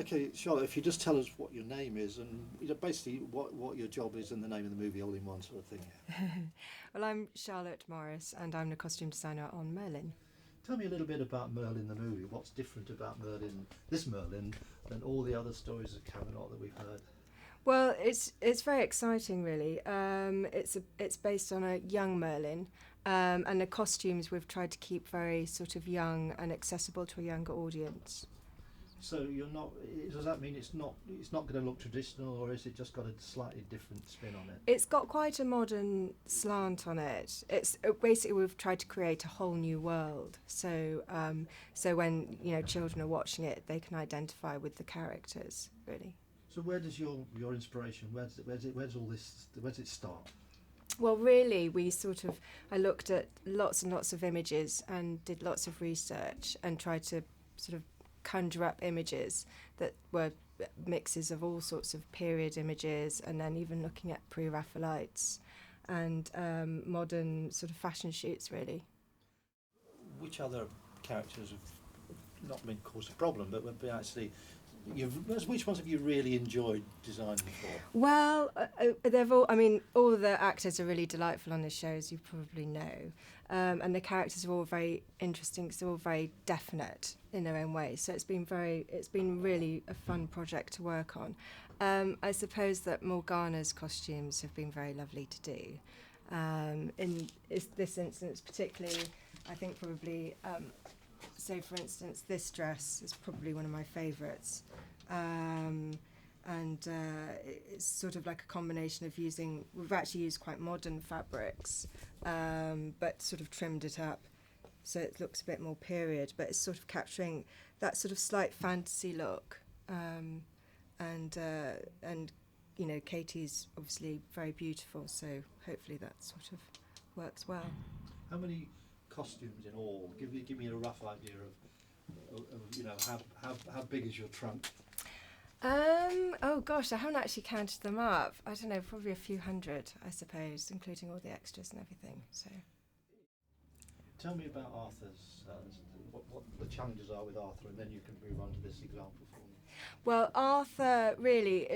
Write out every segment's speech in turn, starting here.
Okay, Charlotte, if you just tell us what your name is and basically what your job is and the name of the movie all in one sort of thing. Well, I'm Charlotte Morris and I'm the costume designer on Merlin. Tell me a little bit about Merlin the movie. What's different about Merlin, this Merlin, than all the other stories of Camelot that we've heard? Well, it's very exciting, really. It's based on a young Merlin, and the costumes we've tried to keep very sort of young and accessible to a younger audience. So you're not. Does that mean it's not going to look traditional, or is it just got a slightly different spin on it? It's got quite a modern slant on it. It's basically we've tried to create a whole new world. So when children are watching it, they can identify with the characters really. So where does your inspiration? Where's all this? Where does it start? Well, really, I looked at lots and lots of images and did lots of research and tried to sort of conjure up images that were mixes of all sorts of period images, and then even looking at pre-Raphaelites and modern sort of fashion shoots, really. Which other characters have not been caused a problem, but would be actually... which ones have you really enjoyed designing for? Well, they've all. I mean, all the actors are really delightful on this show, as you probably know, and the characters are all very interesting. It's all very definite in their own way. So it's been really a fun project to work on. I suppose that Morgana's costumes have been very lovely to do. In this instance, particularly, I think probably. So, for instance, this dress is probably one of my favourites, and it's sort of like a combination of we've actually used quite modern fabrics, but sort of trimmed it up so it looks a bit more period, but it's sort of capturing that sort of slight fantasy look, and Katie's obviously very beautiful, so hopefully that sort of works well. How many costumes in all? Give me a rough idea of how big is your trunk? Oh gosh, I haven't actually counted them up. I don't know, probably a few hundred, I suppose, including all the extras and everything. So, tell me about Arthur's. What the challenges are with Arthur, and then you can move on to this example for me. Well, Arthur, really,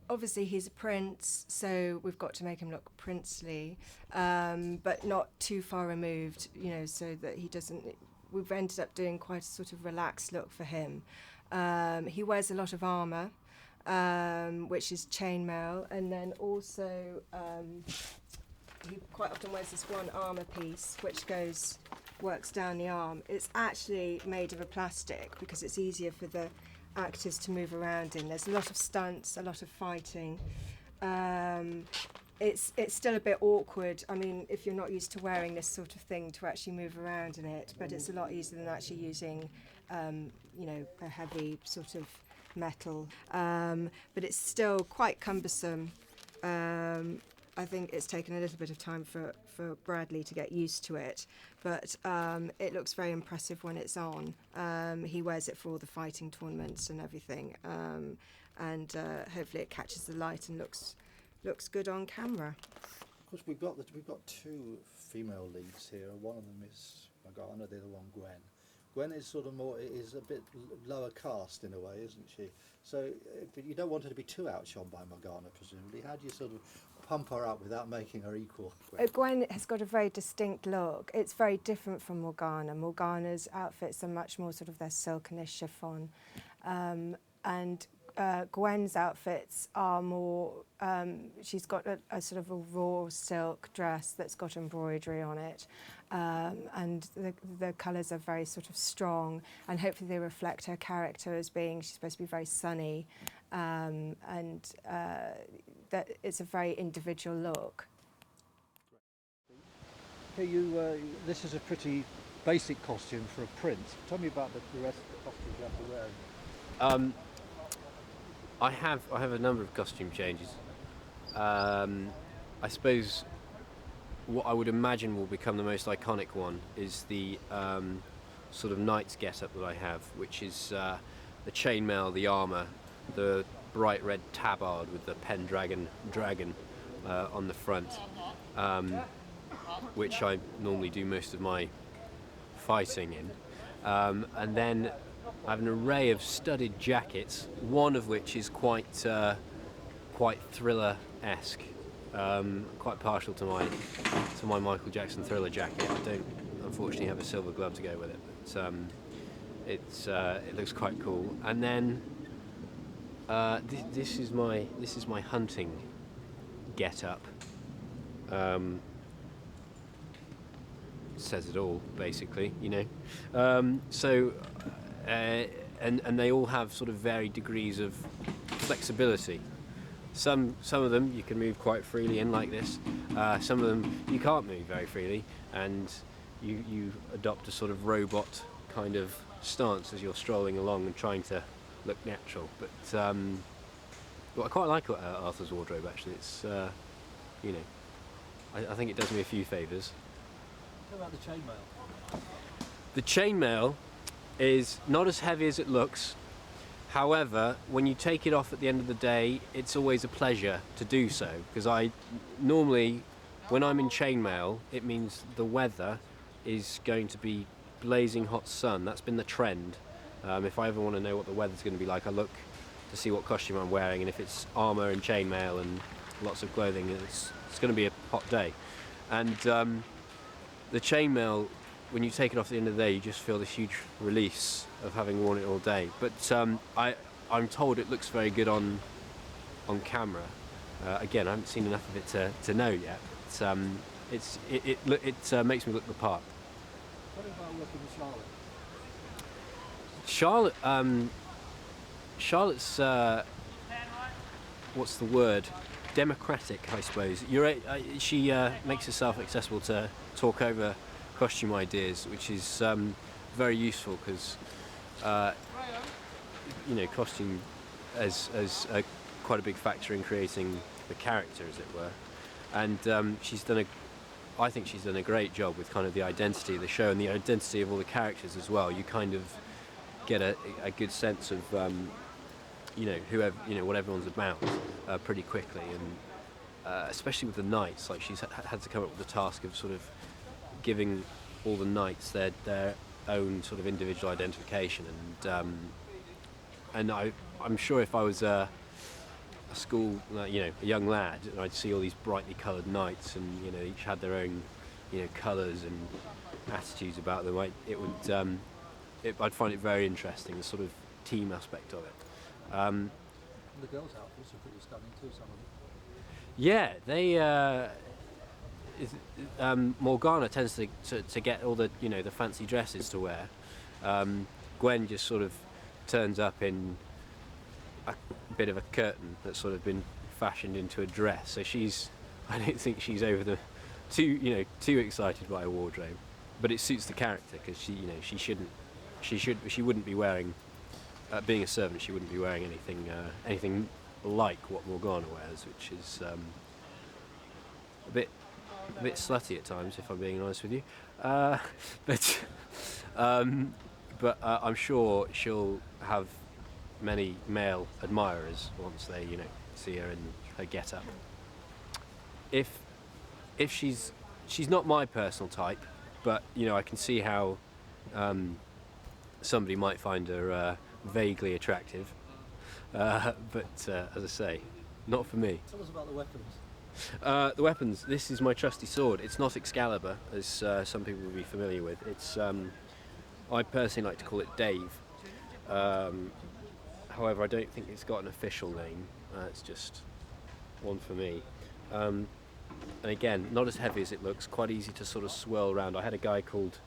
obviously he's a prince, so we've got to make him look princely, but not too far removed, so that he doesn't. We've ended up doing quite a sort of relaxed look for him. He wears a lot of armour, which is chainmail, and then also he quite often wears this one armour piece, which works down the arm. It's actually made of a plastic because it's easier for the actors to move around in. There's a lot of stunts, a lot of fighting. It's still a bit awkward. I mean, if you're not used to wearing this sort of thing, to actually move around in it, but it's a lot easier than actually using, a heavy sort of metal. But it's still quite cumbersome. I think it's taken a little bit of time for Bradley to get used to it, but it looks very impressive when it's on. He wears it for all the fighting tournaments and everything, and hopefully it catches the light and looks good on camera. Of course, we've got two female leads here. One of them is Morgana, the other one Gwen. Gwen is sort of is a bit lower caste in a way, isn't she? So, but you don't want her to be too outshone by Morgana, presumably. How do you sort of pump her up without making her equal? Gwen has got a very distinct look. It's very different from Morgana. Morgana's outfits are much more sort of their silkenish chiffon, and Gwen's outfits are more. She's got a sort of a raw silk dress that's got embroidery on it, and the colours are very sort of strong, and hopefully they reflect her character as being. She's supposed to be very sunny, and that it's a very individual look. Hey, this is a pretty basic costume for a prince. Tell me about the rest of the costumes you have to wear. I have a number of costume changes. I suppose what I would imagine will become the most iconic one is the sort of knight's get-up that I have, which is the chainmail, the armour, the bright red tabard with the Pendragon dragon on the front, which I normally do most of my fighting in. And then I have an array of studded jackets, one of which is quite thriller-esque. Quite partial to my Michael Jackson Thriller jacket. I don't unfortunately have a silver glove to go with it, but it looks quite cool. And then this is my hunting get-up. Says it all, basically, you know. And they all have sort of varied degrees of flexibility. Some of them you can move quite freely in like this. Some of them you can't move very freely, and you adopt a sort of robot kind of stance as you're strolling along and trying to look natural. But well, I quite like Arthur's wardrobe, actually. It's you know, I think it does me a few favours. What about the chainmail? The chainmail is not as heavy as it looks. However, when you take it off at the end of the day, it's always a pleasure to do so, because I normally, when I'm in chainmail, it means the weather is going to be blazing hot sun. That's been the trend. If I ever want to know what the weather's going to be like, I look to see what costume I'm wearing, and if it's armour and chainmail and lots of clothing, it's going to be a hot day. And the chainmail, when you take it off at the end of the day, you just feel this huge release of having worn it all day. But I'm told it looks very good on camera. Again, I haven't seen enough of it to know yet. But, it makes me look the part. What about working with Charlotte? Charlotte's what's the word? Democratic, I suppose. She makes herself accessible to talk over costume ideas, which is very useful, because you know, costume as quite a big factor in creating the character, as it were. And I think she's done a great job with kind of the identity of the show and the identity of all the characters as well. You kind of get a good sense of you know, what everyone's about pretty quickly, and especially with the knights, like she's had to come up with the task of sort of giving all the knights their own sort of individual identification, and I'm sure if I was a school, you know, a young lad, and I'd see all these brightly coloured knights, and you know, each had their own, you know, colours and attitudes about them, I'd find it very interesting, the sort of team aspect of it. The girls' outfits are pretty stunning too, some of them. Yeah, they. Morgana tends to get all the, you know, the fancy dresses to wear. Gwen just sort of turns up in a bit of a curtain that's sort of been fashioned into a dress. So I don't think she's over too excited by a wardrobe, but it suits the character, because she wouldn't be wearing. Being a servant, she wouldn't be wearing anything like what Morgana wears, which is a bit slutty at times, if I'm being honest with you. But I'm sure she'll have many male admirers once they, you know, see her in her get-up. If she's not my personal type, but you know, I can see how somebody might find her vaguely attractive, but as I say, not for me. Tell us about the weapons. The weapons. This is my trusty sword. It's not Excalibur, as some people will be familiar with. It's I personally like to call it Dave. However, I don't think it's got an official name. It's just one for me. And again, not as heavy as it looks. Quite easy to sort of swirl around. I had a guy called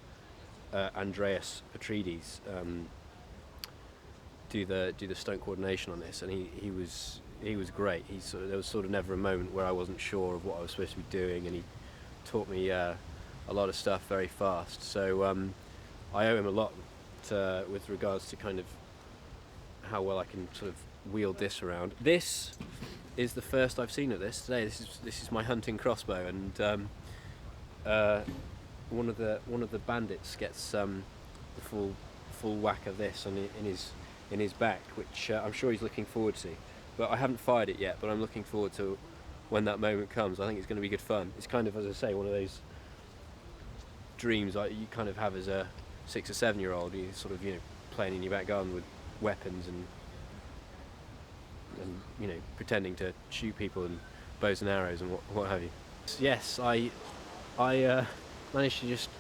Andreas Petrides do the stunt coordination on this, and he was great. There was sort of never a moment where I wasn't sure of what I was supposed to be doing, and he taught me a lot of stuff very fast. So I owe him a lot with regards to kind of how well I can sort of wield this around. This is the first I've seen of this today. This is my hunting crossbow, and one of the bandits gets the full whack of this in his back, which I'm sure he's looking forward to. But I haven't fired it yet, but I'm looking forward to when that moment comes. I think it's going to be good fun. It's kind of, as I say, one of those dreams you kind of have as a 6 or 7 year old. You sort of, you know, playing in your back garden with weapons and pretending to shoot people and bows and arrows and what have you. Yes, I managed to just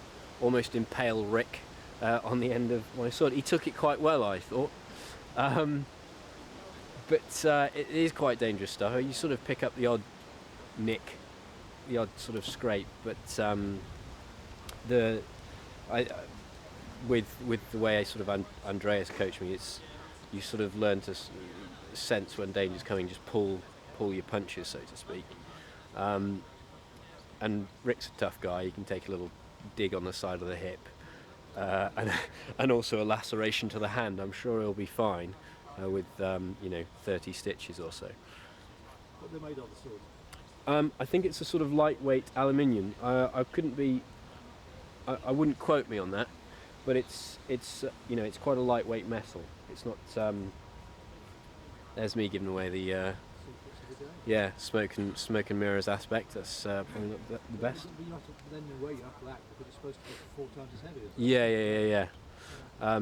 almost impale Rick on the end of my sword. He took it quite well, I thought. But it is quite dangerous stuff. You sort of pick up the odd nick, the odd sort of scrape, but with the way Andreas coached me, you sort of learn to sense when danger's coming, just pull your punches, so to speak. And Rick's a tough guy. He can take a little dig on the side of the hip, and also a laceration to the hand. I'm sure he'll be fine with 30 stitches or so. What are they made of, the swords? I think it's a sort of lightweight aluminium. I wouldn't quote me on that, but it's quite a lightweight metal. It's not. There's me giving away the smoke and mirrors aspect. That's probably not the best. But you have to then weigh up that because it's supposed to be 4 times as heavy. Yeah.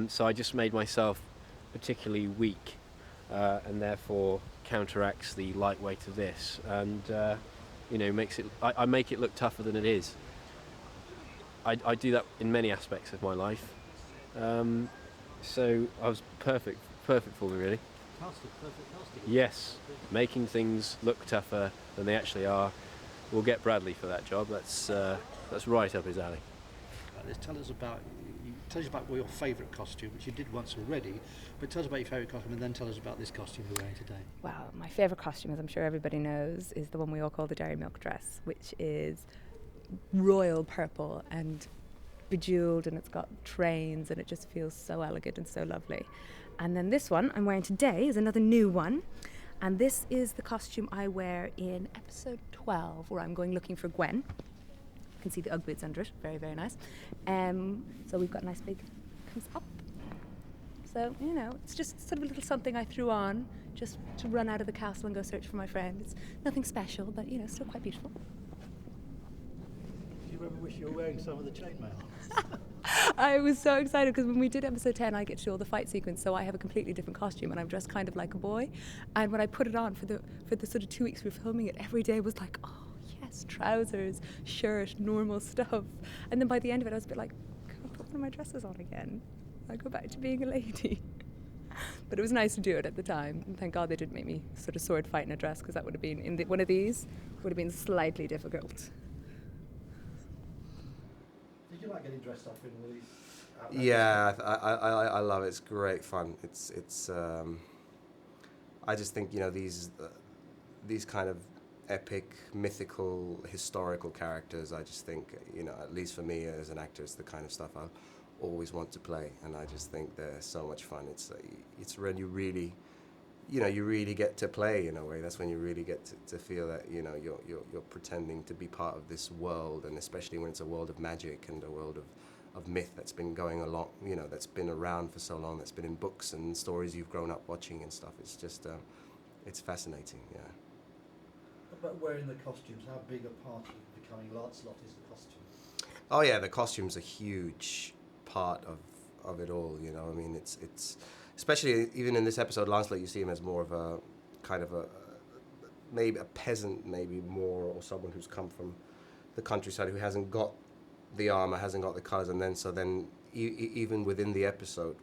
So I just made myself particularly weak, and therefore counteracts the lightweight of this, and makes it. I make it look tougher than it is. I do that in many aspects of my life. So I was perfect for me, really. Perfect casting. Yes, making things look tougher than they actually are. We'll get Bradley for that job. That's right up his alley. Tell us about your favourite costume, which you did once already, but tell us about your favourite costume and then tell us about this costume you're wearing today. Well, my favourite costume, as I'm sure everybody knows, is the one we all call the dairy milk dress, which is royal purple and bejeweled, and it's got trains, and it just feels so elegant and so lovely. And then this one I'm wearing today is another new one, and this is the costume I wear in episode 12, where I'm going looking for Gwen. You can see the Ugg boots under it, very, very nice. So we've got a nice big, comes up. So, it's just sort of a little something I threw on just to run out of the castle and go search for my friend. It's nothing special, but, still quite beautiful. Do you ever wish you were wearing some of the chainmail? I was so excited because when we did episode 10, I get to do all the fight sequence, so I have a completely different costume and I'm dressed kind of like a boy. And when I put it on for the sort of 2 weeks we were filming it, every day was like, oh yes, trousers, shirt, normal stuff. And then by the end of it, I was a bit like, can I put one of my dresses on again? I go back to being a lady. But it was nice to do it at the time. And thank God they didn't make me sort of sword fight in a dress, because that would have been, one of these, would have been slightly difficult. Did you like getting dressed up in all these? Yeah, I love it. It's great fun. It's I just think these kind of epic, mythical, historical characters. I just think at least for me as an actor, it's the kind of stuff I always want to play, and I just think they're so much fun. It's when you really you really get to play in a way. That's when you really get to feel that you're pretending to be part of this world, and especially when it's a world of magic and a world of myth that's been going along, that's been around for so long, that's been in books and stories you've grown up watching and stuff. It's just it's fascinating. Yeah. But wearing the costumes, how big a part of becoming Lancelot is the costume? Oh yeah, the costume's a huge part of it all. I mean, it's especially even in this episode, Lancelot, you see him as more of a kind of maybe a peasant, maybe more, or someone who's come from the countryside who hasn't got the armor, hasn't got the colors, and then even within the episode,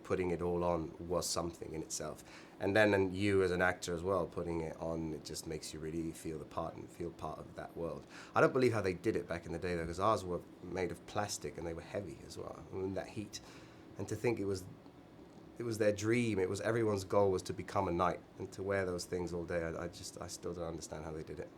putting it all on was something in itself. And then you as an actor as well, putting it on, it just makes you really feel the part and feel part of that world. I don't believe how they did it back in the day though, because ours were made of plastic and they were heavy as well, and that heat. And to think it was their dream, everyone's goal was to become a knight and to wear those things all day. I still don't understand how they did it.